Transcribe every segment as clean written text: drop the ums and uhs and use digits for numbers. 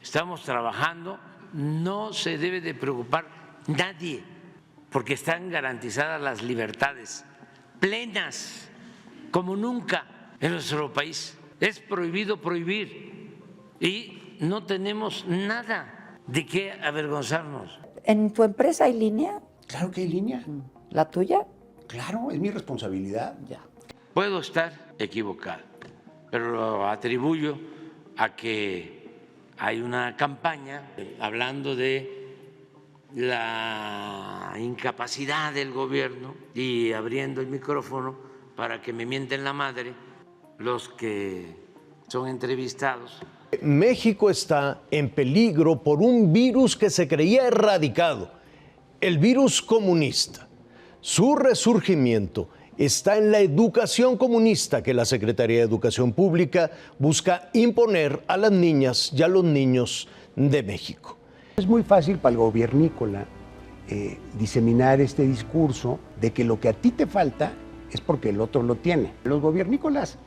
estamos trabajando, no se debe de preocupar nadie, porque están garantizadas las libertades plenas, como nunca en nuestro país. Es prohibido prohibir y no tenemos nada de qué avergonzarnos. ¿En tu empresa hay línea? Claro que hay línea. ¿La tuya? Claro, es mi responsabilidad. Ya. Puedo estar equivocado, pero lo atribuyo a que hay una campaña hablando de la incapacidad del gobierno y abriendo el micrófono para que me mienten la madre los que son entrevistados. México está en peligro por un virus que se creía erradicado, el virus comunista. Su resurgimiento está en la educación comunista que la Secretaría de Educación Pública busca imponer a las niñas y a los niños de México. Es muy fácil para el gobiernícola diseminar este discurso de que lo que a ti te falta es porque el otro lo tiene. Los gobiernícolas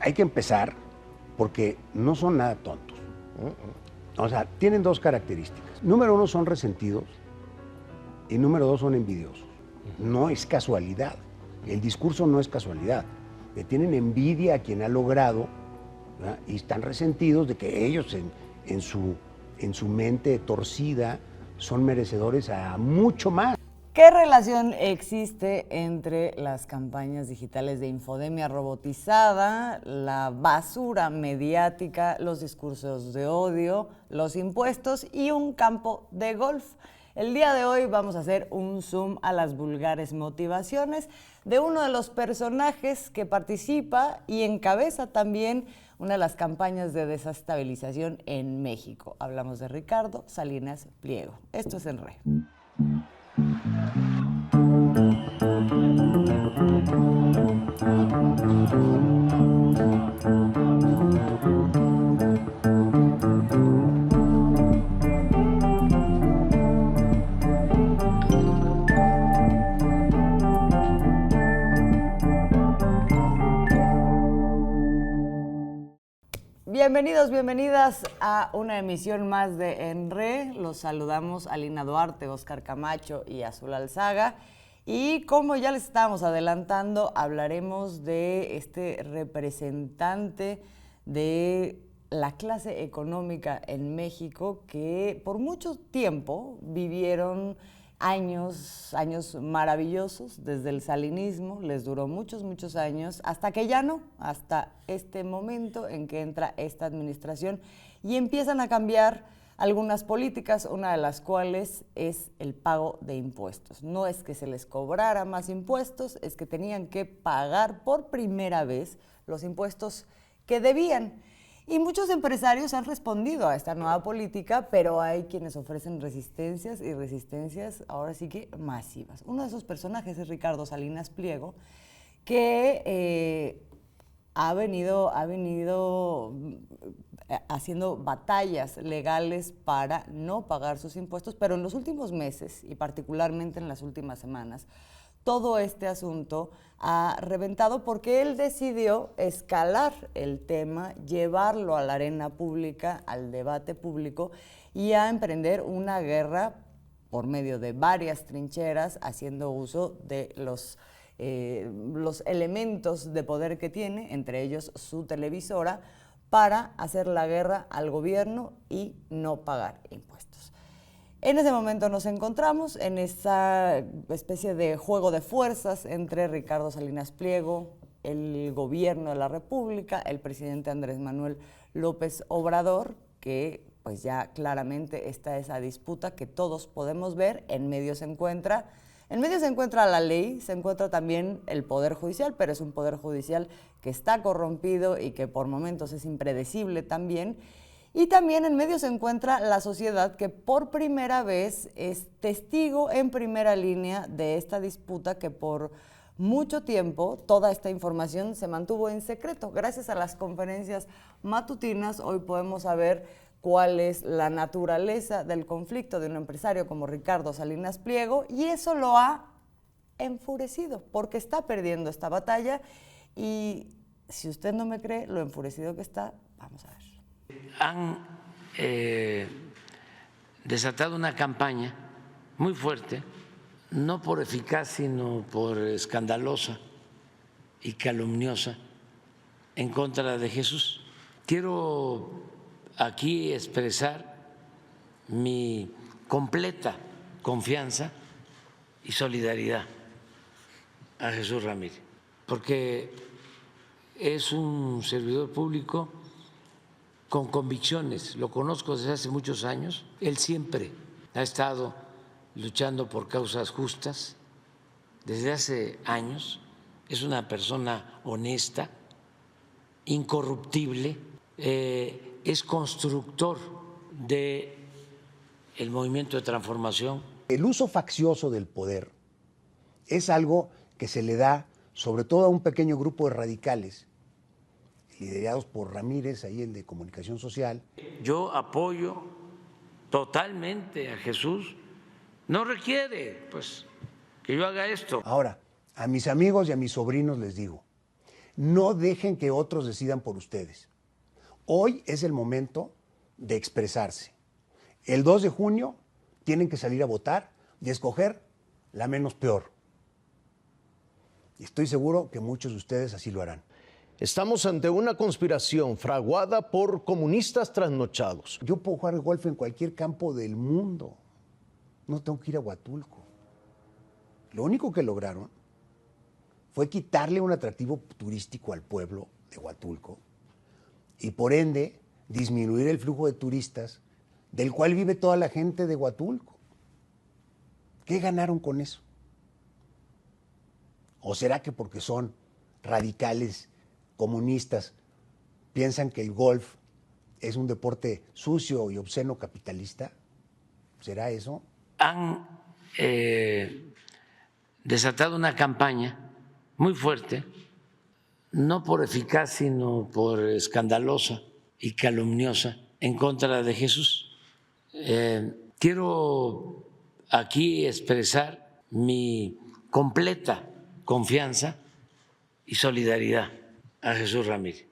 hay que empezar porque no son nada tontos. O sea, tienen dos características. Número uno, son resentidos y número dos, son envidiosos. No es casualidad. El discurso no es casualidad. Le tienen envidia a quien ha logrado, ¿verdad? Y están resentidos de que ellos en su mente torcida son merecedores a mucho más. ¿Qué relación existe entre las campañas digitales de infodemia robotizada, la basura mediática, los discursos de odio, los impuestos y un campo de golf? El día de hoy vamos a hacer un zoom a las vulgares motivaciones de uno de los personajes que participa y encabeza también una de las campañas de desestabilización en México. Hablamos de Ricardo Salinas Pliego. Esto es En Re. Bienvenidos, bienvenidas a una emisión más de En Re. Los saludamos Alina Duarte, Óscar Camacho y Azul Alzaga. Y como ya les estábamos adelantando, hablaremos de este representante de la clase económica en México que por mucho tiempo vivieron años maravillosos, desde el salinismo, les duró muchos años, hasta que ya no, hasta este momento en que entra esta administración y empiezan a cambiar algunas políticas, una de las cuales es el pago de impuestos. No es que se les cobrara más impuestos, es que tenían que pagar por primera vez los impuestos que debían. Y muchos empresarios han respondido a esta nueva política, pero hay quienes ofrecen resistencias y resistencias ahora sí que masivas. Uno de esos personajes es Ricardo Salinas Pliego, que ha venido haciendo batallas legales para no pagar sus impuestos, pero en los últimos meses y particularmente en las últimas semanas, todo este asunto ha reventado porque él decidió escalar el tema, llevarlo a la arena pública, al debate público y a emprender una guerra por medio de varias trincheras, haciendo uso de los elementos de poder que tiene, entre ellos su televisora, para hacer la guerra al gobierno y no pagar impuestos. En ese momento nos encontramos en esa especie de juego de fuerzas entre Ricardo Salinas Pliego, el gobierno de la República, el presidente Andrés Manuel López Obrador, que pues ya claramente está esa disputa que todos podemos ver. En medio se encuentra la ley, se encuentra también el Poder Judicial, pero es un Poder Judicial que está corrompido y que por momentos es impredecible también. Y también en medio se encuentra la sociedad que por primera vez es testigo en primera línea de esta disputa que por mucho tiempo toda esta información se mantuvo en secreto. Gracias a las conferencias matutinas hoy podemos saber cuál es la naturaleza del conflicto de un empresario como Ricardo Salinas Pliego y eso lo ha enfurecido porque está perdiendo esta batalla y si usted no me cree lo enfurecido que está, vamos a ver. Han desatado una campaña muy fuerte, no por eficaz, sino por escandalosa y calumniosa, en contra de Jesús. Quiero aquí expresar mi completa confianza y solidaridad a Jesús Ramírez, porque es un servidor público con convicciones, lo conozco desde hace muchos años, él siempre ha estado luchando por causas justas desde hace años, es una persona honesta, incorruptible, es constructor del movimiento de transformación. El uso faccioso del poder es algo que se le da sobre todo a un pequeño grupo de radicales, liderados por Ramírez, ahí el de Comunicación Social. Yo apoyo totalmente a Jesús, no requiere pues que yo haga esto. Ahora, a mis amigos y a mis sobrinos les digo, no dejen que otros decidan por ustedes. Hoy es el momento de expresarse. El 2 de junio tienen que salir a votar y escoger la menos peor. Y estoy seguro que muchos de ustedes así lo harán. Estamos ante una conspiración fraguada por comunistas trasnochados. Yo puedo jugar golf en cualquier campo del mundo. No tengo que ir a Huatulco. Lo único que lograron fue quitarle un atractivo turístico al pueblo de Huatulco y por ende disminuir el flujo de turistas del cual vive toda la gente de Huatulco. ¿Qué ganaron con eso? ¿O será que porque son radicales, comunistas, piensan que el golf es un deporte sucio y obsceno capitalista? ¿Será eso? Han desatado una campaña muy fuerte, no por eficaz, sino por escandalosa y calumniosa, en contra de Jesús. Quiero aquí expresar mi completa confianza y solidaridad a Jesús Ramírez,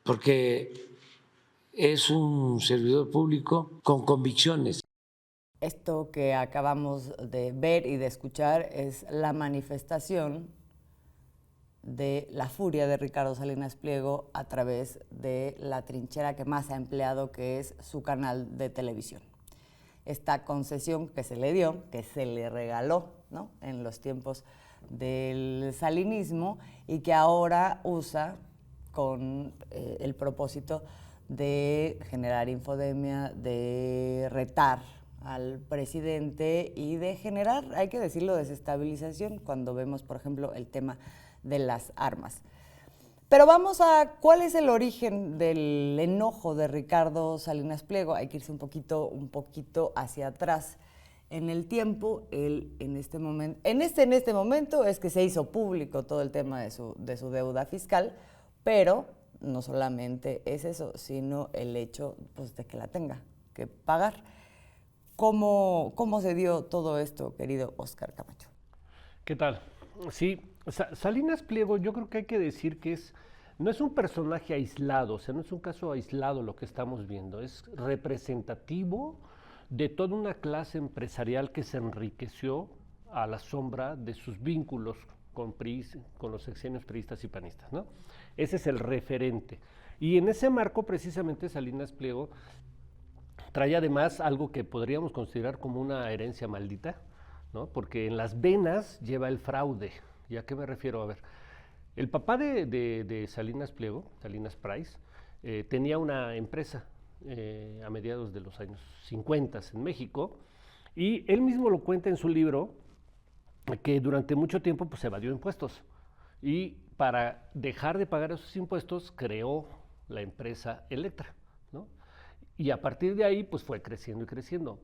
porque es un servidor público con convicciones. Esto que acabamos de ver y de escuchar es la manifestación de la furia de Ricardo Salinas Pliego a través de la trinchera que más ha empleado, que es su canal de televisión. Esta concesión que se le dio, que se le regaló, ¿no?, en los tiempos del salinismo y que ahora usa con el propósito de generar infodemia, de retar al presidente y de generar, hay que decirlo, desestabilización cuando vemos, por ejemplo, el tema de las armas. Pero vamos a cuál es el origen del enojo de Ricardo Salinas Pliego. Hay que irse un poquito hacia atrás en el tiempo. Él en este momento es que se hizo público todo el tema de su deuda fiscal, pero no solamente es eso, sino el hecho, pues, de que la tenga que pagar. ¿Cómo se dio todo esto, querido Óscar Camacho? ¿Qué tal? Sí, Salinas Pliego, yo creo que hay que decir que no es un personaje aislado, o sea, no es un caso aislado lo que estamos viendo, es representativo de toda una clase empresarial que se enriqueció a la sombra de sus vínculos con los sexenios priistas y panistas, ¿no? Ese es el referente. Y en ese marco, precisamente, Salinas Pliego trae además algo que podríamos considerar como una herencia maldita, ¿no? Porque en las venas lleva el fraude. ¿Y a qué me refiero? A ver, el papá de Salinas Pliego, Salinas Price, tenía una empresa a mediados de los años 50 en México, y él mismo lo cuenta en su libro, que durante mucho tiempo pues evadió impuestos, y para dejar de pagar esos impuestos creó la empresa Electra, ¿no? Y a partir de ahí pues fue creciendo y creciendo.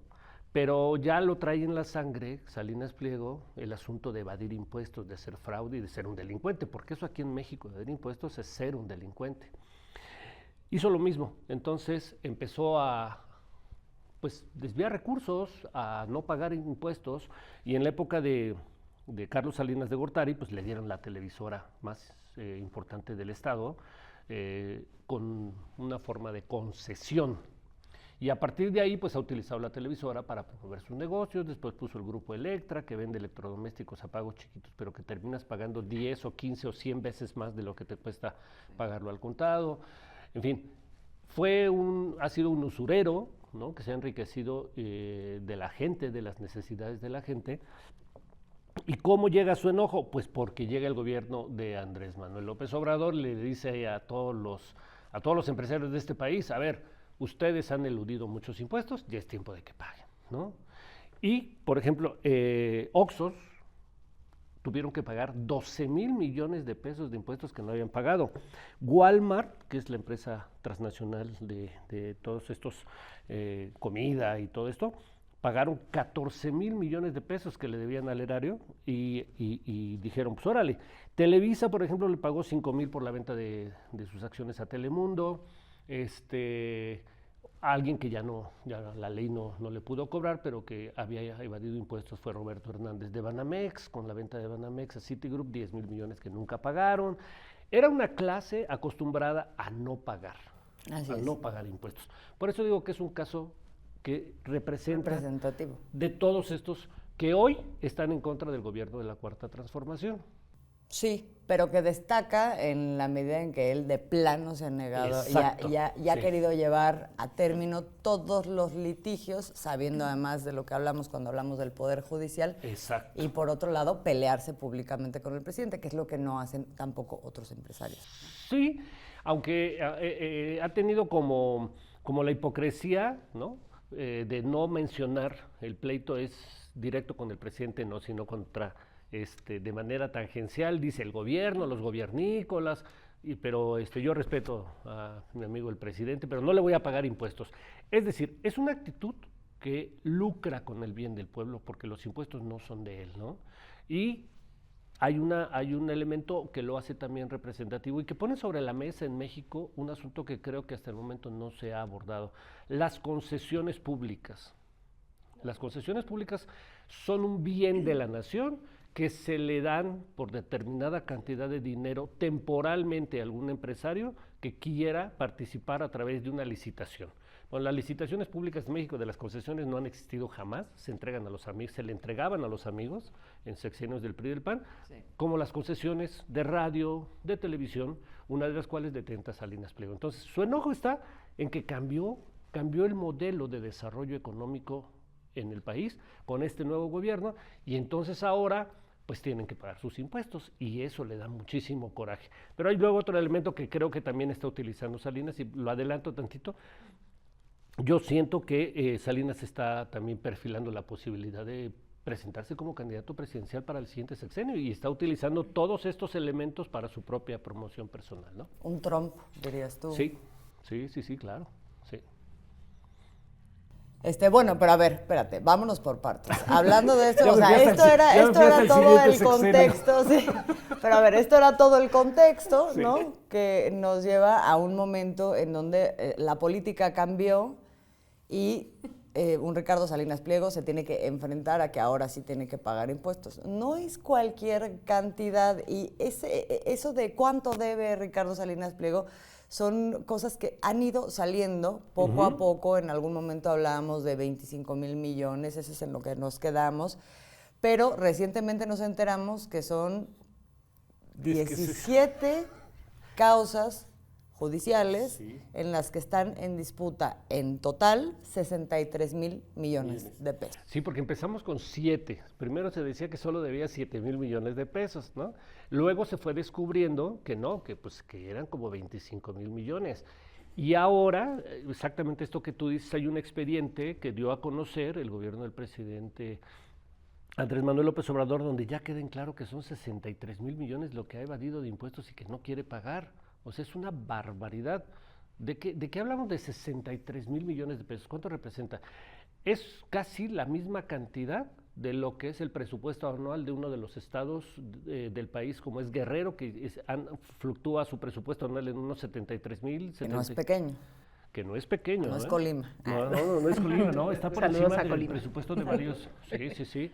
Pero ya lo trae en la sangre Salinas Pliego el asunto de evadir impuestos, de hacer fraude y de ser un delincuente, porque eso aquí en México, evadir impuestos es ser un delincuente. Hizo lo mismo, entonces empezó a desviar recursos, a no pagar impuestos, y en la época de Carlos Salinas de Gortari, pues le dieron la televisora más importante del estado, con una forma de concesión. Y a partir de ahí, pues ha utilizado la televisora para promover sus negocios, después puso el grupo Electra, que vende electrodomésticos a pagos chiquitos, pero que terminas pagando 10 o 15 o 100 veces más de lo que te cuesta pagarlo al contado. En fin, ha sido un usurero, ¿no?, que se ha enriquecido de la gente, de las necesidades de la gente. ¿Y cómo llega su enojo? Pues porque llega el gobierno de Andrés Manuel López Obrador, le dice a todos los empresarios de este país, a ver, ustedes han eludido muchos impuestos, ya es tiempo de que paguen, ¿no? Y, por ejemplo, Oxxos tuvieron que pagar 12,000 millones de pesos de impuestos que no habían pagado. Walmart, que es la empresa transnacional de todos estos, comida y todo esto, pagaron 14,000 millones de pesos que le debían al erario y dijeron, pues órale. Televisa, por ejemplo, le pagó 5,000 por la venta de sus acciones a Telemundo. Alguien que ya la ley no le pudo cobrar, pero que había evadido impuestos fue Roberto Hernández de Banamex, con la venta de Banamex a Citigroup, 10,000 millones que nunca pagaron. Era una clase acostumbrada a no pagar, no pagar impuestos. Por eso digo que es un caso que representativo de todos estos que hoy están en contra del gobierno de la Cuarta Transformación. Sí, pero que destaca en la medida en que él de plano se ha negado y ha querido llevar a término todos los litigios, sabiendo además de lo que hablamos cuando hablamos del Poder Judicial. Exacto. Y por otro lado, pelearse públicamente con el presidente, que es lo que no hacen tampoco otros empresarios. Sí, aunque ha tenido como la hipocresía, ¿no?, de no mencionar el pleito es directo con el presidente, no, sino contra de manera tangencial, dice el gobierno, los gobiernícolas, pero yo respeto a mi amigo el presidente, pero no le voy a pagar impuestos. Es decir, es una actitud que lucra con el bien del pueblo, porque los impuestos no son de él, ¿no? Y hay un elemento que lo hace también representativo y que pone sobre la mesa en México un asunto que creo que hasta el momento no se ha abordado: las concesiones públicas. Las concesiones públicas son un bien de la nación que se le dan por determinada cantidad de dinero temporalmente a algún empresario que quiera participar a través de una licitación. Bueno, las licitaciones públicas de México de las concesiones no han existido jamás, se entregan a los amigos, se le entregaban a los amigos en sexenios del PRI y del PAN, como las concesiones de radio, de televisión, una de las cuales detenta Salinas Pliego. Entonces, su enojo está en que cambió el modelo de desarrollo económico en el país con este nuevo gobierno, y entonces ahora pues tienen que pagar sus impuestos, y eso le da muchísimo coraje. Pero hay luego otro elemento que creo que también está utilizando Salinas, y lo adelanto tantito. Yo siento que Salinas está también perfilando la posibilidad de presentarse como candidato presidencial para el siguiente sexenio, y está utilizando todos estos elementos para su propia promoción personal, ¿no? Un Trump, dirías tú. Sí, claro, sí. Bueno, pero a ver, espérate, vámonos por partes. Hablando de esto, o sea, esto era todo el contexto, sí. Pero a ver, esto era todo el contexto, ¿no? Sí. Que nos lleva a un momento en donde la política cambió y un Ricardo Salinas Pliego se tiene que enfrentar a que ahora sí tiene que pagar impuestos. No es cualquier cantidad, y eso de cuánto debe Ricardo Salinas Pliego son cosas que han ido saliendo poco a poco. En algún momento hablábamos de 25,000 millones, eso es en lo que nos quedamos, pero recientemente nos enteramos que son 17 causas judiciales en las que están en disputa en total 63,000 millones de pesos. Sí, porque empezamos con 7. Primero se decía que solo debía 7,000 millones de pesos, ¿no? Luego se fue descubriendo que no, que eran como 25,000 millones. Y ahora, exactamente esto que tú dices, hay un expediente que dio a conocer el gobierno del presidente Andrés Manuel López Obrador, donde ya queda en claro que son 63,000 millones lo que ha evadido de impuestos y que no quiere pagar. O sea, es una barbaridad. ¿De qué hablamos de 63,000 millones de pesos? ¿Cuánto representa? Es casi la misma cantidad de lo que es el presupuesto anual de uno de los estados del país, como es Guerrero, que fluctúa su presupuesto anual en unos 73,000. Que no es pequeño. Que no es pequeño. No es Colima. No es Colima, no, está por encima del presupuesto de varios. Sí.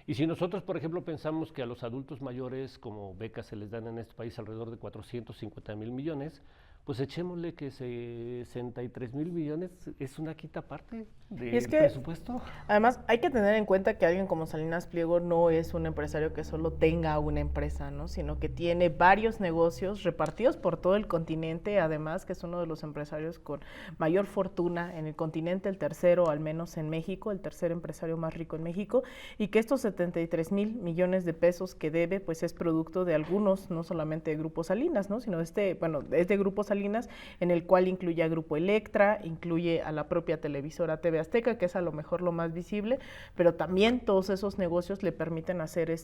Y si nosotros, por ejemplo, pensamos que a los adultos mayores como becas se les dan en este país alrededor de 450,000 millones, pues echémosle que 63,000 millones es una quinta parte del Y es que, presupuesto. además, hay que tener en cuenta que alguien como Salinas Pliego no es un empresario que solo tenga una empresa, ¿no? Sino que tiene varios negocios repartidos por todo el continente, además que es uno de los empresarios con mayor fortuna en el continente, el tercero al menos en México, el tercer empresario más rico en México, y que estos 73,000 millones de pesos que debe, pues es producto de algunos, no solamente de Grupo Salinas, ¿no? Sino es de Grupo Salinas, en el cual incluye a Grupo Electra, incluye a la propia televisora TV Azteca, que es a lo mejor lo más visible, pero también todos esos negocios le permiten hacer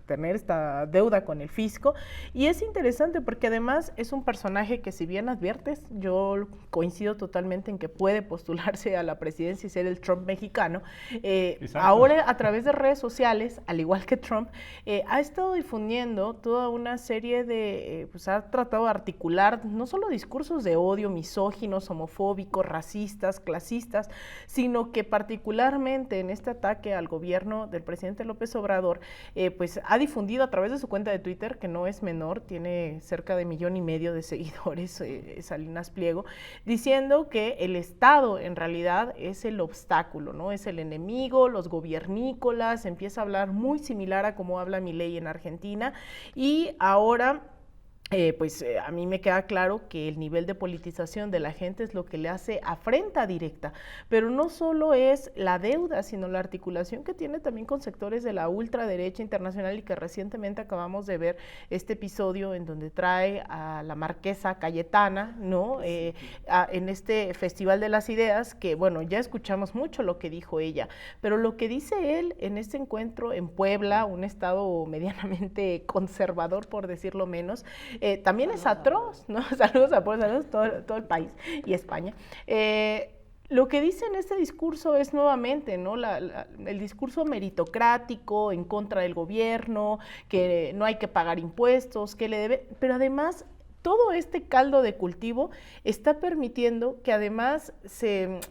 tener esta deuda con el fisco. Y es interesante porque además es un personaje que, si bien adviertes, yo coincido totalmente en que puede postularse a la presidencia y ser el Trump mexicano, ahora a través de redes sociales, al igual que Trump, ha estado difundiendo toda una serie de, pues ha tratado de articular no solo discursos de odio, misóginos, homofóbicos, racistas, clasistas, sino que particularmente en este ataque al gobierno del presidente López Obrador, pues ha difundido a través de su cuenta de Twitter, que no es menor, tiene cerca de 1,5 millones de seguidores, Salinas Pliego, diciendo que el Estado en realidad es el obstáculo, ¿no? Es el enemigo, los gobiernícolas, empieza a hablar muy similar a cómo habla Milei en Argentina, y ahora a mí me queda claro que el nivel de politización de la gente es lo que le hace afrenta directa, pero no solo es la deuda, sino la articulación que tiene también con sectores de la ultraderecha internacional, y que recientemente acabamos de ver este episodio en donde trae a la marquesa Cayetana, ¿no? En este Festival de las Ideas, que bueno, ya escuchamos mucho lo que dijo ella, pero lo que dice él en este encuentro en Puebla, un estado medianamente conservador, por decirlo menos, también es atroz, ¿no? Saludos a todo el país y España. Lo que dice en este discurso es nuevamente, ¿no? El discurso meritocrático en contra del gobierno, que no hay que pagar impuestos, que le debe, pero además todo este caldo de cultivo está permitiendo que además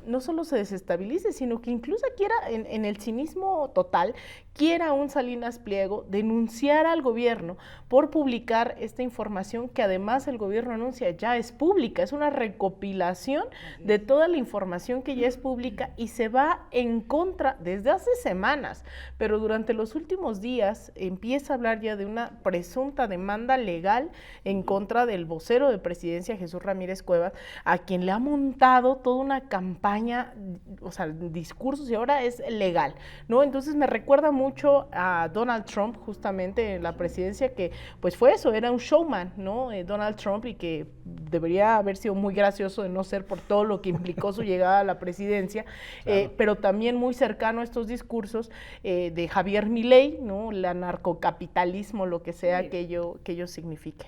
no solo se desestabilice, sino que incluso quiera, en el cinismo total, quiera un Salinas Pliego denunciar al gobierno por publicar esta información que además el gobierno anuncia ya es pública, es una recopilación de toda la información que ya es pública, y se va en contra desde hace semanas, pero durante los últimos días empieza a hablar ya de una presunta demanda legal en contra del vocero de presidencia, Jesús Ramírez Cuevas, a quien le ha montado toda una campaña, o sea, discursos, y ahora es legal, ¿no? Entonces me recuerda mucho a Donald Trump, justamente en la presidencia, que pues fue eso, era un showman, ¿no? Donald Trump, y que debería haber sido muy gracioso de no ser por todo lo que implicó su llegada a la presidencia, claro. Pero también muy cercano a estos discursos de Javier Milei, ¿no? El anarcocapitalismo, lo que sea, sí, que ello signifique.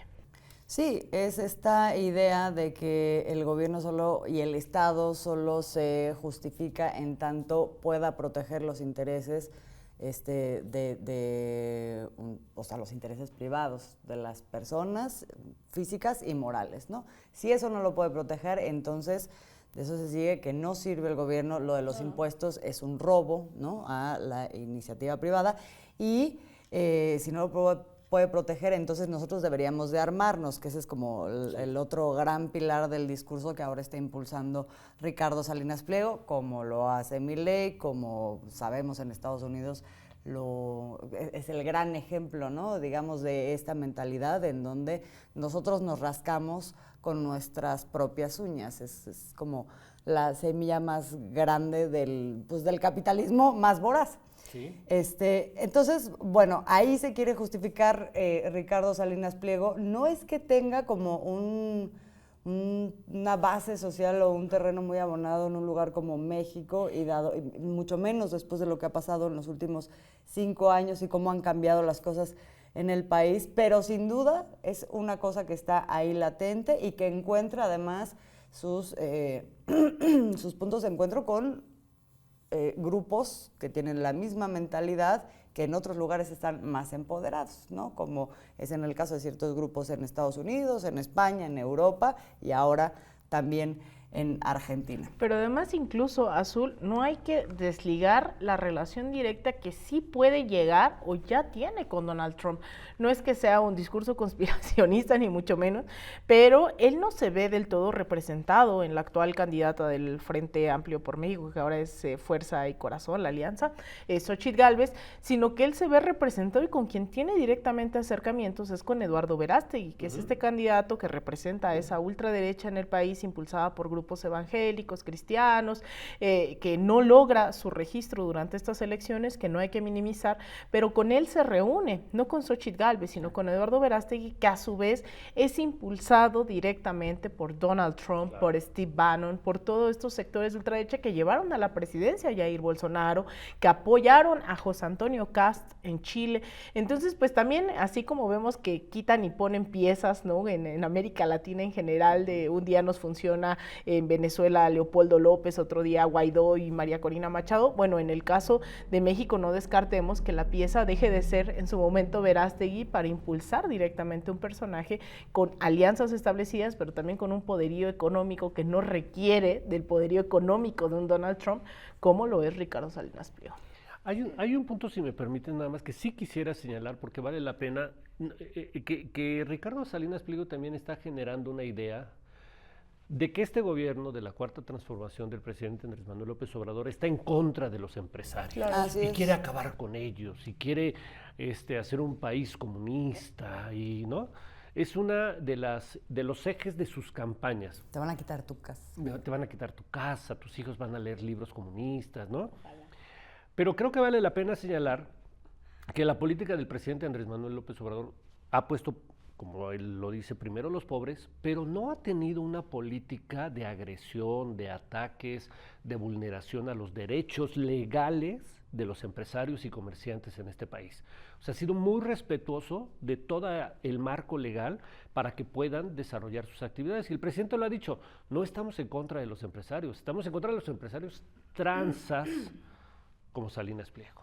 Sí, es esta idea de que el gobierno solo y el Estado solo se justifica en tanto pueda proteger los intereses o sea, los intereses privados de las personas físicas y morales, ¿no? Si eso no lo puede proteger, entonces de eso se sigue que no sirve el gobierno, lo de los impuestos es un robo, ¿no?, a la iniciativa privada, y si no lo puede proteger, entonces nosotros deberíamos de armarnos, que ese es como el otro gran pilar del discurso que ahora está impulsando Ricardo Salinas Pliego, como lo hace Milei, como sabemos en Estados Unidos es el gran ejemplo, ¿no?, digamos, de esta mentalidad en donde nosotros nos rascamos con nuestras propias uñas. Es como la semilla más grande del capitalismo más voraz. Sí. Entonces, bueno, ahí se quiere justificar Ricardo Salinas Pliego. No es que tenga como una base social o un terreno muy abonado en un lugar como México, y mucho menos después de lo que ha pasado en los últimos 5 años y cómo han cambiado las cosas en el país, pero sin duda es una cosa que está ahí latente y que encuentra además sus puntos de encuentro con grupos que tienen la misma mentalidad, que en otros lugares están más empoderados, ¿no? Como es en el caso de ciertos grupos en Estados Unidos, en España, en Europa, y ahora también en Argentina. Pero además incluso, Azul, no hay que desligar la relación directa que sí puede llegar o ya tiene con Donald Trump. No es que sea un discurso conspiracionista ni mucho menos, pero él no se ve del todo representado en la actual candidata del Frente Amplio por México, que ahora es Fuerza y Corazón, la alianza, Xóchitl Gálvez, sino que él se ve representado y con quien tiene directamente acercamientos es con Eduardo Verástegui, que es este candidato que representa a esa ultraderecha en el país impulsada por grupos evangélicos, cristianos, que no logra su registro durante estas elecciones, que no hay que minimizar, pero con él se reúne, no con Xóchitl Gálvez, sino con Eduardo Verástegui, que a su vez es impulsado directamente por Donald Trump, por Steve Bannon, por todos estos sectores de ultraderecha que llevaron a la presidencia a Jair Bolsonaro, que apoyaron a José Antonio Kast en Chile. Entonces, pues también, así como vemos que quitan y ponen piezas, ¿no? En América Latina en general, de un día nos funciona en Venezuela Leopoldo López, otro día Guaidó y María Corina Machado. Bueno, en el caso de México no descartemos que la pieza deje de ser en su momento Verástegui para impulsar directamente un personaje con alianzas establecidas, pero también con un poderío económico que no requiere del poderío económico de un Donald Trump, como lo es Ricardo Salinas Pliego. Hay un punto, si me permiten, nada más que sí quisiera señalar, porque vale la pena, que Ricardo Salinas Pliego también está generando una idea de que este gobierno de la Cuarta Transformación del presidente Andrés Manuel López Obrador está en contra de los empresarios, Así y es. quiere acabar con ellos, y quiere hacer un país comunista, y ¿no? Es una de los ejes de sus campañas. Te van a quitar tu casa. Te van a quitar tu casa, tus hijos van a leer libros comunistas, ¿no? Pero creo que vale la pena señalar que la política del presidente Andrés Manuel López Obrador ha puesto, como él lo dice, primero los pobres, pero no ha tenido una política de agresión, de ataques, de vulneración a los derechos legales de los empresarios y comerciantes en este país. O sea, ha sido muy respetuoso de todo el marco legal para que puedan desarrollar sus actividades. Y el presidente lo ha dicho, no estamos en contra de los empresarios, estamos en contra de los empresarios tranzas como Salinas Pliego.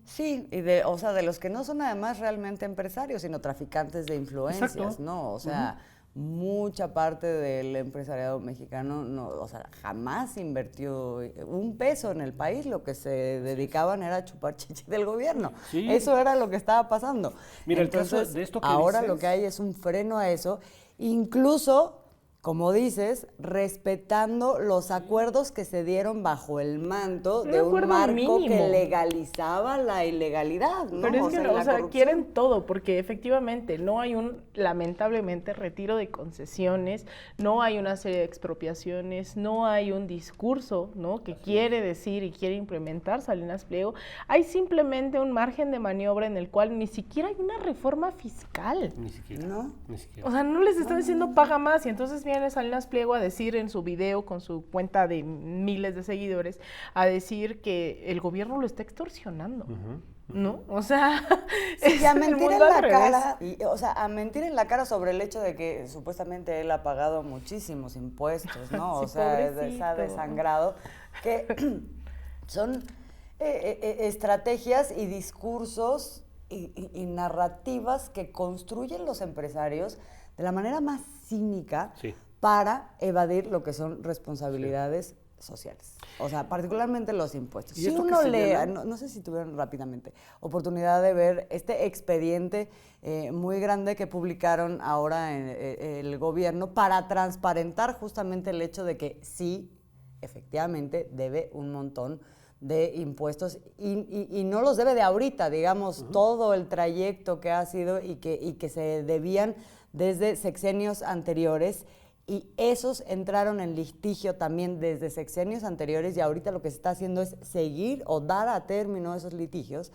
Sí, y o sea, de los que no son además realmente empresarios, sino traficantes de influencias, Exacto. ¿no? O sea, mucha parte del empresariado mexicano, no, o sea, jamás invirtió un peso en el país, lo que se dedicaban era a chupar chichi del gobierno. Sí. Eso era lo que estaba pasando. Mira, entonces, el caso de esto que ahora dices, lo que hay es un freno a eso, incluso, como dices, respetando los acuerdos que se dieron bajo el manto de un acuerdo marco mínimo. que legalizaba la ilegalidad, ¿no? Pero es que, la o sea, corrupción. quieren todo, porque efectivamente no hay lamentablemente, retiro de concesiones, no hay una serie de expropiaciones, no hay un discurso, ¿no?, que quiere decir y quiere implementar Salinas Pliego. Hay simplemente un margen de maniobra en el cual ni siquiera hay una reforma fiscal. Ni siquiera. ¿No? Ni siquiera. O sea, no les están diciendo paga más, y entonces viene Salinas Pliego a decir en su video con su cuenta de miles de seguidores, a decir que el gobierno lo está extorsionando, ¿no? O sea, Sí, y a el mentir en mundo al la revés. cara, o sea, a mentir en la cara sobre el hecho de que supuestamente él ha pagado muchísimos impuestos, ¿no? Sí, O sea, se ha pobrecito. desangrado, que son estrategias y discursos y narrativas que construyen los empresarios de la manera más cínica Sí. para evadir lo que son responsabilidades sociales. O sea, particularmente los impuestos. ¿Y Si esto que uno lee, señalan? no sé si tuvieron rápidamente oportunidad de ver este expediente muy grande que publicaron ahora en el gobierno para transparentar justamente el hecho de que sí, efectivamente, debe un montón de impuestos y no los debe de ahorita, digamos, todo el trayecto que ha sido y que se debían desde sexenios anteriores, y esos entraron en litigio también desde sexenios anteriores, y ahorita lo que se está haciendo es seguir o dar a término esos litigios.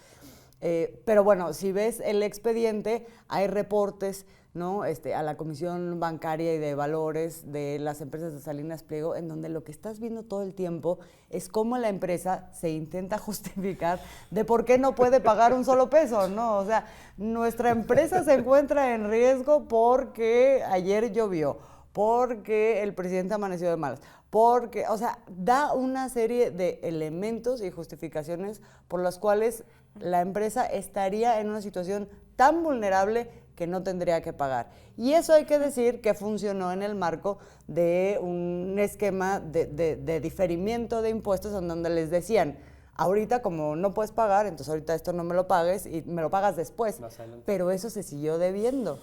Pero bueno, si ves el expediente, hay reportes, ¿no?, a la Comisión Bancaria y de Valores de las empresas de Salinas Pliego, en donde lo que estás viendo todo el tiempo es cómo la empresa se intenta justificar de por qué no puede pagar un solo peso, ¿no? O sea, nuestra empresa se encuentra en riesgo porque ayer llovió, porque el presidente amaneció de malas, porque, o sea, da una serie de elementos y justificaciones por las cuales la empresa estaría en una situación tan vulnerable que no tendría que pagar. Y eso hay que decir que funcionó en el marco de un esquema de diferimiento de impuestos en donde les decían, ahorita como no puedes pagar, entonces ahorita esto no me lo pagues y me lo pagas después. Pero eso se siguió debiendo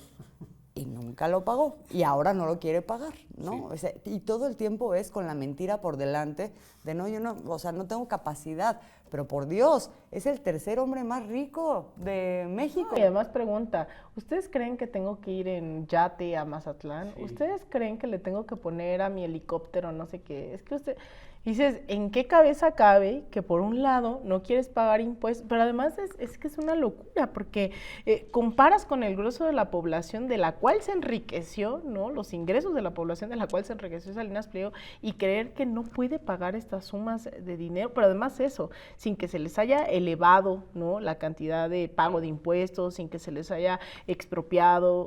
y nunca lo pagó y ahora no lo quiere pagar, ¿no? Sí. O sea, y todo el tiempo es con la mentira por delante de no, yo no, o sea, no tengo capacidad, pero por Dios, es el tercer hombre más rico de México. Y además pregunta, ¿ustedes creen que tengo que ir en yate a Mazatlán? Sí. ¿Ustedes creen que le tengo que poner a mi helicóptero no sé qué? Es que usted... Dices, ¿en qué cabeza cabe que por un lado no quieres pagar impuestos? Pero además es que es una locura, porque comparas con el grueso de la población de la cual se enriqueció, ¿no? Los ingresos de la población de la cual se enriqueció Salinas Pliego, y creer que no puede pagar estas sumas de dinero, pero además eso, sin que se les haya elevado, ¿no? La cantidad de pago de impuestos, sin que se les haya expropiado.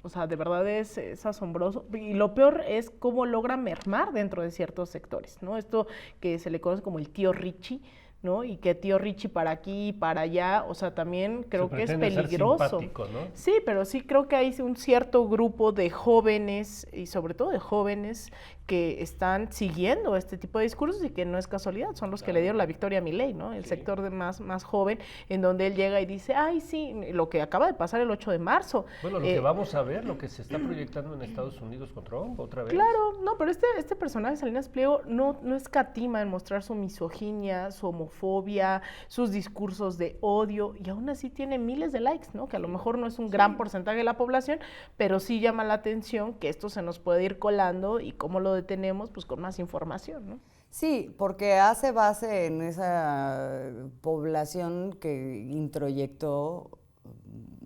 O sea, de verdad es asombroso. Y lo peor es cómo logra mermar dentro de ciertos sectores, ¿no? Esto que se le conoce como el tío Richie, ¿no? Y que tío Richie para aquí, para allá, o sea, también creo que es peligroso. ¿No? Sí, pero sí creo que hay un cierto grupo de jóvenes, y sobre todo de jóvenes, que están siguiendo este tipo de discursos y que no es casualidad, son los que le dieron la victoria a Milei, ¿no? El sector de más joven, en donde él llega y dice, ay, sí, lo que acaba de pasar el 8 de marzo. Bueno, lo que vamos a ver, lo que se está proyectando en Estados Unidos con Trump, otra vez. Claro, no, pero este personaje, Salinas Pliego, no escatima en mostrar su misoginia, su homofobia, sus discursos de odio, y aún así tiene miles de likes, ¿no? Que a lo mejor no es un gran porcentaje de la población, pero sí llama la atención que esto se nos puede ir colando y cómo lo detenemos, pues con más información, ¿no? Sí, porque hace base en esa población que introyectó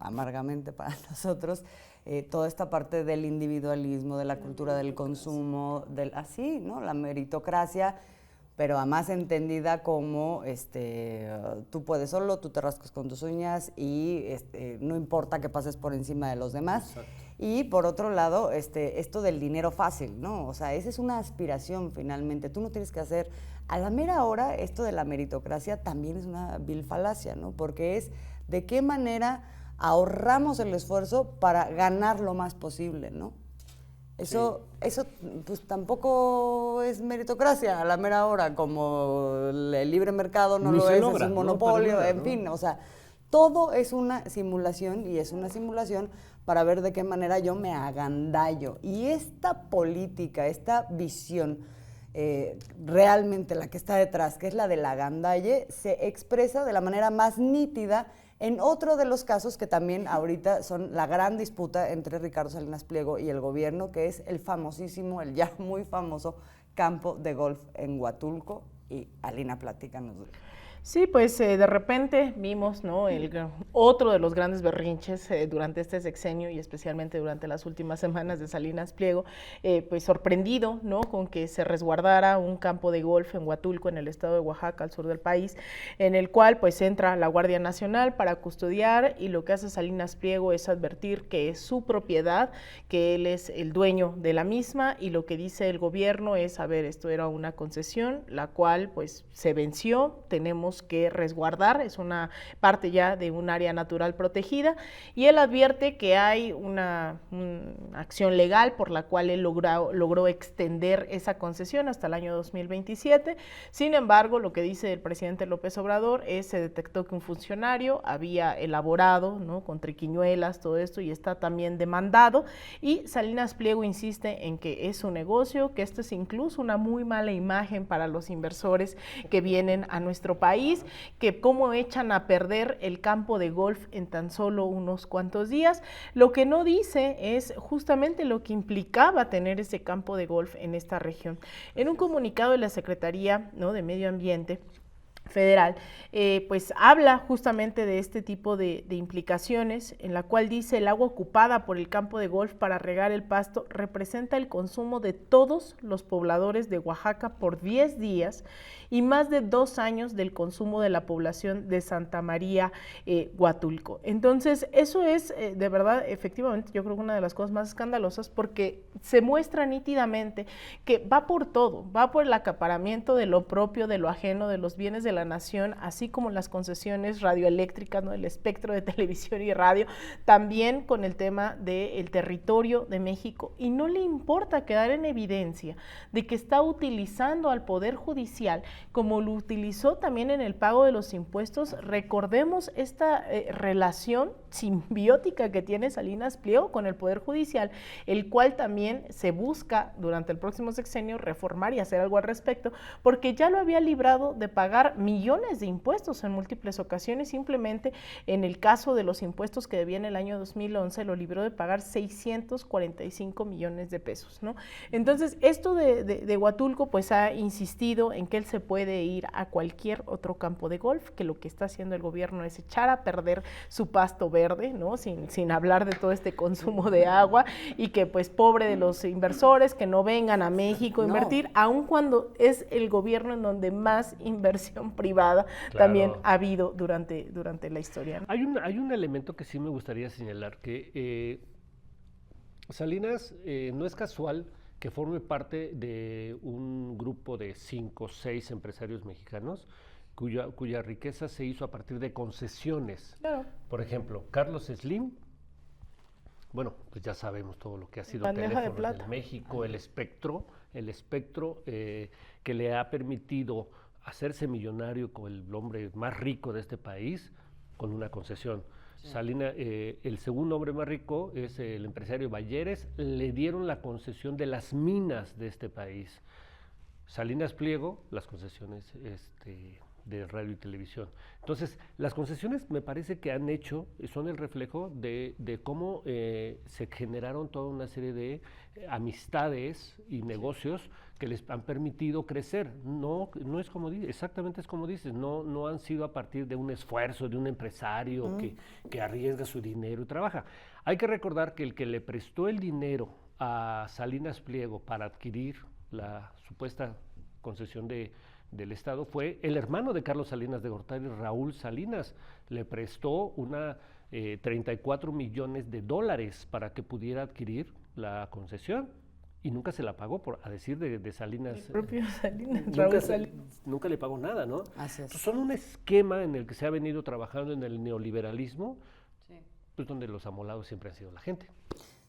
amargamente para nosotros toda esta parte del individualismo, de la cultura del consumo, así, ¿no? La meritocracia, pero además entendida como tú puedes solo, tú te rascas con tus uñas y no importa que pases por encima de los demás. Exacto. Y por otro lado, esto del dinero fácil, ¿no? O sea, esa es una aspiración finalmente. Tú no tienes que hacer, a la mera hora, esto de la meritocracia también es una vil falacia, ¿no? Porque es de qué manera ahorramos el esfuerzo para ganar lo más posible, ¿no? Eso pues tampoco es meritocracia a la mera hora, como el libre mercado no lo es, es un monopolio, ¿no? En fin, o sea, todo es una simulación y es una simulación para ver de qué manera yo me agandallo. Y esta política, esta visión realmente la que está detrás, que es la del agandalle, se expresa de la manera más nítida en otro de los casos que también ahorita son la gran disputa entre Ricardo Salinas Pliego y el gobierno, que es el famosísimo, el ya muy famoso campo de golf en Huatulco. Y Alina, platícanos. Sí, pues de repente vimos, ¿no? Otro de los grandes berrinches durante este sexenio y especialmente durante las últimas semanas de Salinas Pliego, pues sorprendido, ¿no? Con que se resguardara un campo de golf en Huatulco, en el estado de Oaxaca, al sur del país, en el cual pues entra la Guardia Nacional para custodiar, y lo que hace Salinas Pliego es advertir que es su propiedad, que él es el dueño de la misma, y lo que dice el gobierno es, a ver, esto era una concesión, la cual pues se venció, tenemos que resguardar, es una parte ya de un área natural protegida, y él advierte que hay una acción legal por la cual él logró extender esa concesión hasta el año 2027. Sin embargo, lo que dice el presidente López Obrador es se detectó que un funcionario había elaborado, ¿no? Con triquiñuelas, todo esto, y está también demandado, y Salinas Pliego insiste en que es un negocio, que esto es incluso una muy mala imagen para los inversores que vienen a nuestro país, que cómo echan a perder el campo de golf en tan solo unos cuantos días. Lo que no dice es justamente lo que implicaba tener ese campo de golf en esta región. En un comunicado de la Secretaría, ¿no?, de Medio Ambiente Federal, pues habla justamente de este tipo de implicaciones, en la cual dice: el agua ocupada por el campo de golf para regar el pasto representa el consumo de todos los pobladores de Oaxaca por 10 días y más de 2 años del consumo de la población de Santa María Huatulco. Entonces, eso es de verdad, efectivamente, yo creo que una de las cosas más escandalosas, porque se muestra nítidamente que va por todo, va por el acaparamiento de lo propio, de lo ajeno, de los bienes de la nación, así como las concesiones radioeléctricas, ¿no? El espectro de televisión y radio, también con el tema del territorio de México, y no le importa quedar en evidencia de que está utilizando al Poder Judicial como lo utilizó también en el pago de los impuestos. Recordemos esta relación simbiótica que tiene Salinas Pliego con el Poder Judicial, el cual también se busca durante el próximo sexenio reformar y hacer algo al respecto, porque ya lo había librado de pagar millones de impuestos en múltiples ocasiones. Simplemente en el caso de los impuestos que debía en el año 2011, lo libró de pagar 645 millones de pesos, ¿no? Entonces, esto de Huatulco, pues ha insistido en que él se puede ir a cualquier otro campo de golf, que lo que está haciendo el gobierno es echar a perder su pasto verde, ¿no? Sin hablar de todo este consumo de agua, y que pues pobre de los inversores que no vengan a México a invertir, aun cuando es el gobierno en donde más inversión privada también ha habido durante la historia, ¿no? Hay un elemento que sí me gustaría señalar, que Salinas no es casual que forme parte de un grupo de 5 o 6 empresarios mexicanos cuya riqueza se hizo a partir de concesiones. Claro. Por ejemplo, Carlos Slim, bueno, pues ya sabemos todo lo que ha sido Bandeja de Teléfonos Plata. de México, el espectro que le ha permitido hacerse millonario con el hombre más rico de este país con una concesión. Sí. Salinas, el segundo hombre más rico es el empresario Balleres, le dieron la concesión de las minas de este país. Salinas Pliego, las concesiones de radio y televisión. Entonces, las concesiones me parece que han hecho, son el reflejo de cómo se generaron toda una serie de amistades y negocios que les han permitido crecer. No es como dices, exactamente es como dices, no han sido a partir de un esfuerzo de un empresario que arriesga su dinero y trabaja. Hay que recordar que el que le prestó el dinero a Salinas Pliego para adquirir la supuesta concesión del Estado fue el hermano de Carlos Salinas de Gortari, Raúl Salinas. Le prestó 34 millones de dólares para que pudiera adquirir la concesión y nunca se la pagó, a decir de Salinas. El propio Salinas, Raúl Salinas. Nunca le pagó nada, ¿no? Así es. Entonces, son un esquema en el que se ha venido trabajando en el neoliberalismo, pues donde los amolados siempre han sido la gente.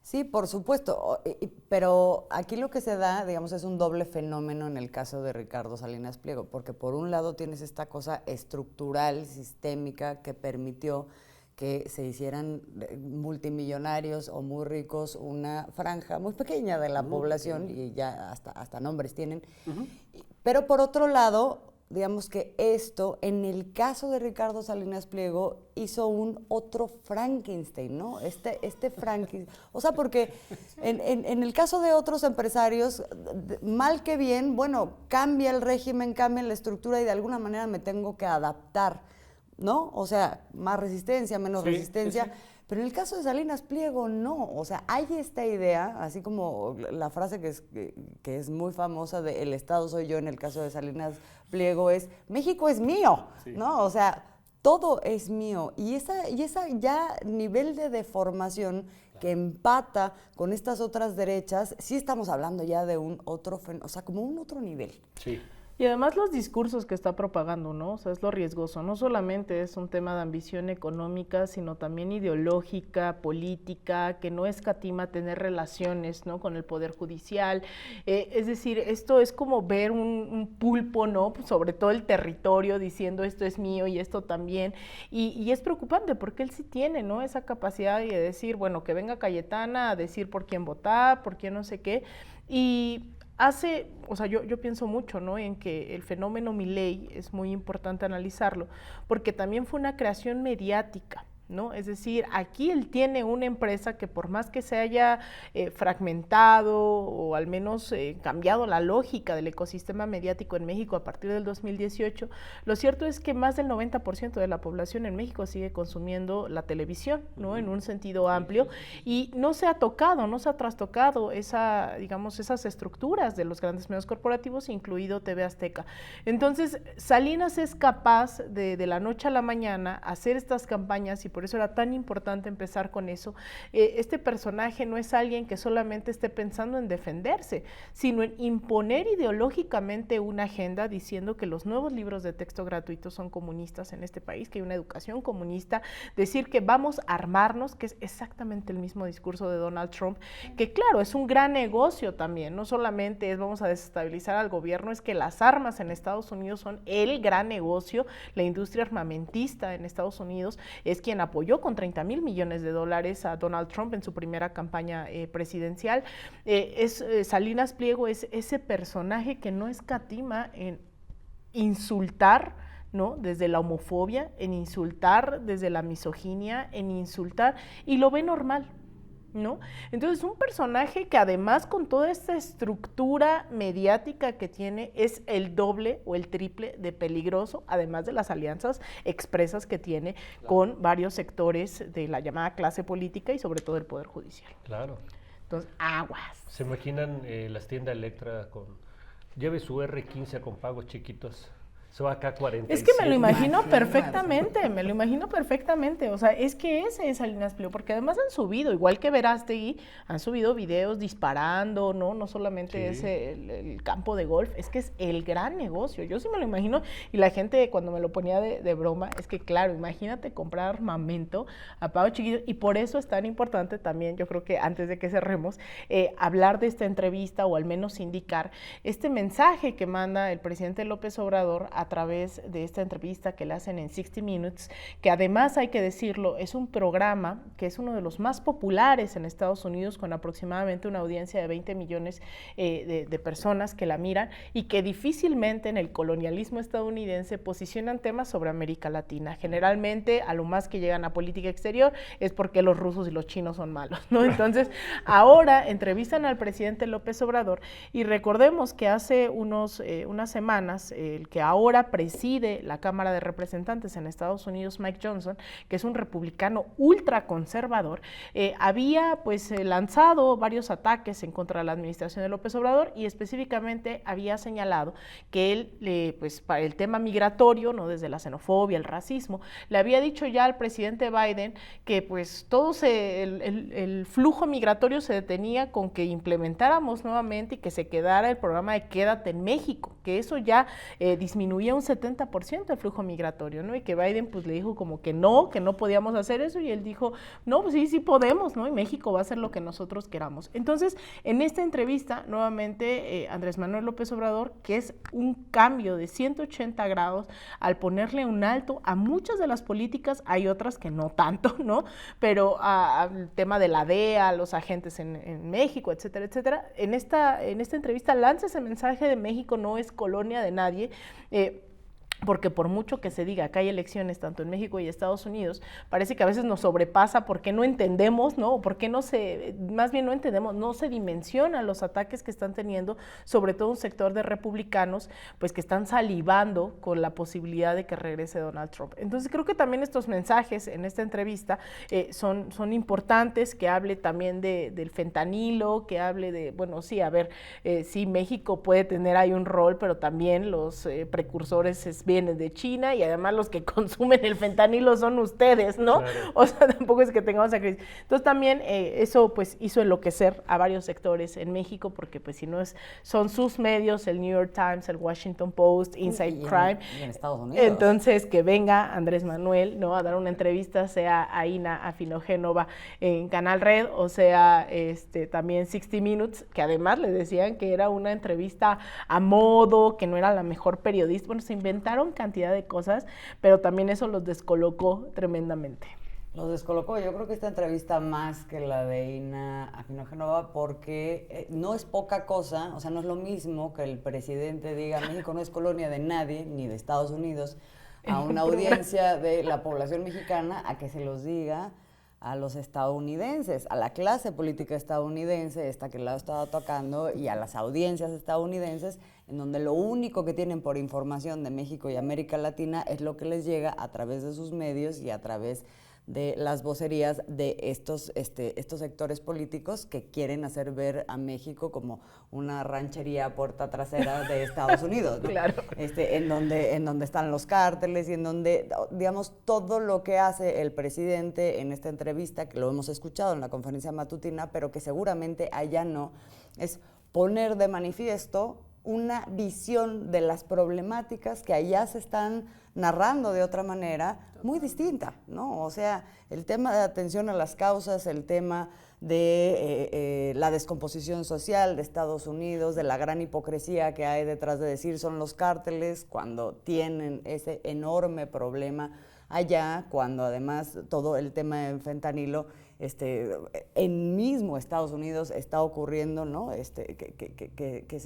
Sí, por supuesto, pero aquí lo que se da, digamos, es un doble fenómeno en el caso de Ricardo Salinas Pliego, porque por un lado tienes esta cosa estructural, sistémica, que permitió que se hicieran multimillonarios o muy ricos una franja muy pequeña de la población, y ya hasta nombres tienen. Pero por otro lado, digamos que esto, en el caso de Ricardo Salinas Pliego, hizo un otro Frankenstein, ¿no? Este Frankenstein. O sea, porque en el caso de otros empresarios, mal que bien, bueno, cambia el régimen, cambia la estructura y de alguna manera me tengo que adaptar, ¿no? O sea, más resistencia, menos resistencia. Sí. Pero en el caso de Salinas Pliego, no. O sea, hay esta idea, así como la frase que es muy famosa de el Estado soy yo, en el caso de Salinas Pliego es México es mío, ¿no? O sea, todo es mío. Y esa ya nivel de deformación que empata con estas otras derechas, sí estamos hablando ya de un otro, o sea, como un otro nivel. Sí. Y además los discursos que está propagando, ¿no? O sea, es lo riesgoso. No solamente es un tema de ambición económica, sino también ideológica, política, que no escatima tener relaciones, ¿no?, con el Poder Judicial. Es decir, esto es como ver un pulpo, ¿no?, sobre todo el territorio, diciendo esto es mío y esto también. Y es preocupante porque él sí tiene, ¿no?, esa capacidad de decir, bueno, que venga Cayetana a decir por quién votar, por quién no sé qué. Y o sea, yo pienso mucho, ¿no?, en que el fenómeno Milei es muy importante analizarlo, porque también fue una creación mediática, ¿no? Es decir, aquí él tiene una empresa que por más que se haya fragmentado o al menos cambiado la lógica del ecosistema mediático en México a partir del 2018, lo cierto es que más del 90% de la población en México sigue consumiendo la televisión, ¿no?, en un sentido amplio, y no se ha trastocado esas estructuras de los grandes medios corporativos, incluido TV Azteca. Entonces, Salinas es capaz de la noche a la mañana hacer estas campañas, y por por eso era tan importante empezar con eso. Este personaje no es alguien que solamente esté pensando en defenderse, sino en imponer ideológicamente una agenda diciendo que los nuevos libros de texto gratuitos son comunistas en este país, que hay una educación comunista, decir que vamos a armarnos, que es exactamente el mismo discurso de Donald Trump, que claro, es un gran negocio también, no solamente es vamos a desestabilizar al gobierno, es que las armas en Estados Unidos son el gran negocio, la industria armamentista en Estados Unidos es quien apoyó con $30,000 millones a Donald Trump en su primera campaña presidencial. Salinas Pliego es ese personaje que no escatima en insultar, ¿no? Desde la homofobia, en insultar desde la misoginia, en insultar, y lo ve normal, ¿no? Entonces, un personaje que además con toda esta estructura mediática que tiene es el doble o el triple de peligroso, además de las alianzas expresas que tiene con varios sectores de la llamada clase política y sobre todo el Poder Judicial. Claro. Entonces, aguas. ¿Se imaginan las tiendas Electra lleve su R15 con pagos chiquitos? Se va acá 40. Es que me lo imagino perfectamente, o sea, es que ese es Salinas Pliego, porque además han subido, igual que Verástegui, han subido videos disparando, ¿no? No solamente es el campo de golf, es que es el gran negocio, yo sí me lo imagino, y la gente cuando me lo ponía de broma, es que claro, imagínate comprar armamento a pago chiquito, y por eso es tan importante también, yo creo que antes de que cerremos, hablar de esta entrevista, o al menos indicar este mensaje que manda el presidente López Obrador a través de esta entrevista que le hacen en 60 Minutes, que además hay que decirlo, es un programa que es uno de los más populares en Estados Unidos, con aproximadamente una audiencia de 20 millones de personas que la miran, y que difícilmente en el colonialismo estadounidense posicionan temas sobre América Latina. Generalmente a lo más que llegan a política exterior es porque los rusos y los chinos son malos, ¿no? Entonces ahora entrevistan al presidente López Obrador, y recordemos que hace unas semanas el que ahora preside la Cámara de Representantes en Estados Unidos, Mike Johnson, que es un republicano ultraconservador, había pues lanzado varios ataques en contra de la administración de López Obrador, y específicamente había señalado que él, pues para el tema migratorio, no desde la xenofobia, el racismo, le había dicho ya al presidente Biden que pues el flujo migratorio se detenía con que implementáramos nuevamente y que se quedara el programa de Quédate en México, que eso ya disminuía un 70% el flujo migratorio, ¿no? Y que Biden pues le dijo como que no podíamos hacer eso, y él dijo, no, pues sí podemos, ¿no? Y México va a hacer lo que nosotros queramos. Entonces, en esta entrevista, nuevamente, Andrés Manuel López Obrador, que es un cambio de 180 grados al ponerle un alto a muchas de las políticas, hay otras que no tanto, ¿no? Pero al tema de la DEA, los agentes en México, etcétera, etcétera. En esta entrevista lanza ese mensaje de México no es colonia de nadie, porque por mucho que se diga que hay elecciones tanto en México y Estados Unidos, parece que a veces nos sobrepasa porque no entendemos, ¿no? O porque no se dimensionan los ataques que están teniendo, sobre todo un sector de republicanos, pues que están salivando con la posibilidad de que regrese Donald Trump. Entonces creo que también estos mensajes en esta entrevista son importantes, que hable también del fentanilo, que hable de, bueno, sí, a ver, sí, México puede tener ahí un rol, pero también los precursores vienen de China, y además los que consumen el fentanilo son ustedes, ¿no? Claro. O sea, tampoco es que tengamos esa crisis. Entonces también eso pues hizo enloquecer a varios sectores en México, porque pues si no son sus medios, el New York Times, el Washington Post, Inside Crime, y en Estados Unidos. Entonces que venga Andrés Manuel, ¿no? A dar una entrevista, sea a Ina Afinogénova en Canal Red, o sea también 60 Minutes, que además le decían que era una entrevista a modo, que no era la mejor periodista. Bueno, se inventaron cantidad de cosas, pero también eso los descolocó tremendamente. Los descolocó. Yo creo que esta entrevista más que la de Ina Afinogénova, porque no es poca cosa, o sea, no es lo mismo que el presidente diga México no es colonia de nadie, ni de Estados Unidos, a una audiencia de la población mexicana, a que se los diga a los estadounidenses, a la clase política estadounidense, esta que la estaba tocando, y a las audiencias estadounidenses, en donde lo único que tienen por información de México y América Latina es lo que les llega a través de sus medios y a través de las vocerías de estos sectores políticos que quieren hacer ver a México como una ranchería puerta trasera de Estados Unidos, ¿no? Claro. En donde están los cárteles y en donde, digamos, todo lo que hace el presidente en esta entrevista, que lo hemos escuchado en la conferencia matutina, pero que seguramente allá no, es poner de manifiesto una visión de las problemáticas que allá se están narrando de otra manera muy distinta, ¿no? O sea, el tema de atención a las causas, el tema de la descomposición social de Estados Unidos, de la gran hipocresía que hay detrás de decir son los cárteles cuando tienen ese enorme problema allá, cuando además todo el tema del fentanilo en mismo Estados Unidos está ocurriendo, ¿no? Que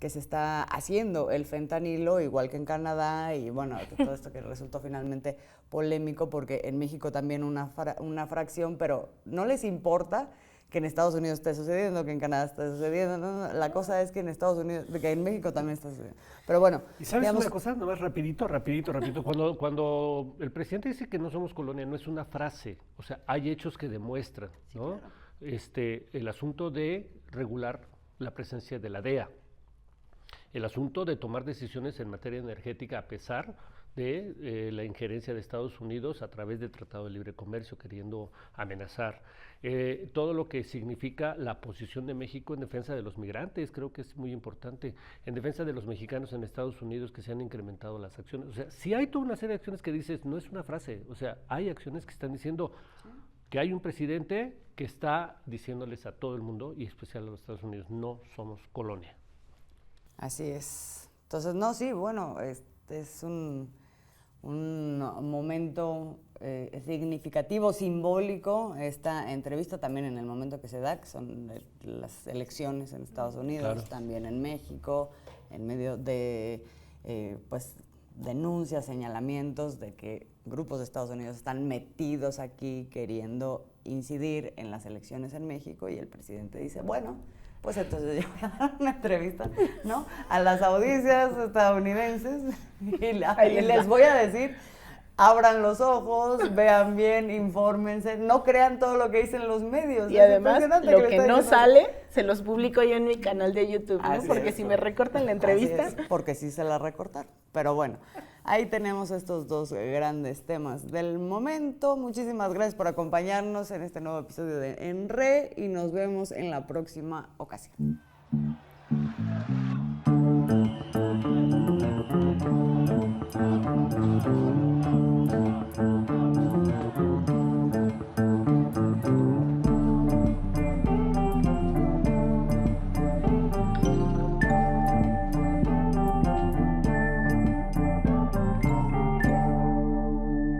se está haciendo el fentanilo, igual que en Canadá, y bueno, todo esto que resultó finalmente polémico, porque en México también una fracción, pero no les importa que en Estados Unidos esté sucediendo, que en Canadá esté sucediendo, no, la cosa es que en Estados Unidos, que en México también está sucediendo. Pero bueno, y sabes una cosa, nomás rapidito, cuando el presidente dice que no somos colonia, no es una frase, o sea, hay hechos que demuestran, ¿no? Claro. El asunto de regular la presencia de la DEA, el asunto de tomar decisiones en materia energética a pesar de la injerencia de Estados Unidos a través del Tratado de Libre Comercio, queriendo amenazar. Todo lo que significa la posición de México en defensa de los migrantes, creo que es muy importante, en defensa de los mexicanos en Estados Unidos, que se han incrementado las acciones. O sea, sí hay toda una serie de acciones que dices, no es una frase, o sea, hay acciones que están diciendo que hay un presidente que está diciéndoles a todo el mundo, y especial a los Estados Unidos, no somos colonia. Así es. Entonces, no, sí, bueno, es un momento significativo, simbólico, esta entrevista también en el momento que se da, que son las elecciones en Estados Unidos, claro. También en México, en medio de pues denuncias, señalamientos de que grupos de Estados Unidos están metidos aquí queriendo incidir en las elecciones en México, y el presidente dice, bueno, pues entonces yo voy a dar una entrevista, ¿no?, a las audiencias estadounidenses y les voy a decir, abran los ojos, vean bien, infórmense, no crean todo lo que dicen los medios. Y además, lo que no sale, se los publico yo en mi canal de YouTube, ¿no? Porque si me recortan la entrevista... Porque sí se la recortaron, pero bueno, ahí tenemos estos dos grandes temas del momento. Muchísimas gracias por acompañarnos en este nuevo episodio de En Re, y nos vemos en la próxima ocasión.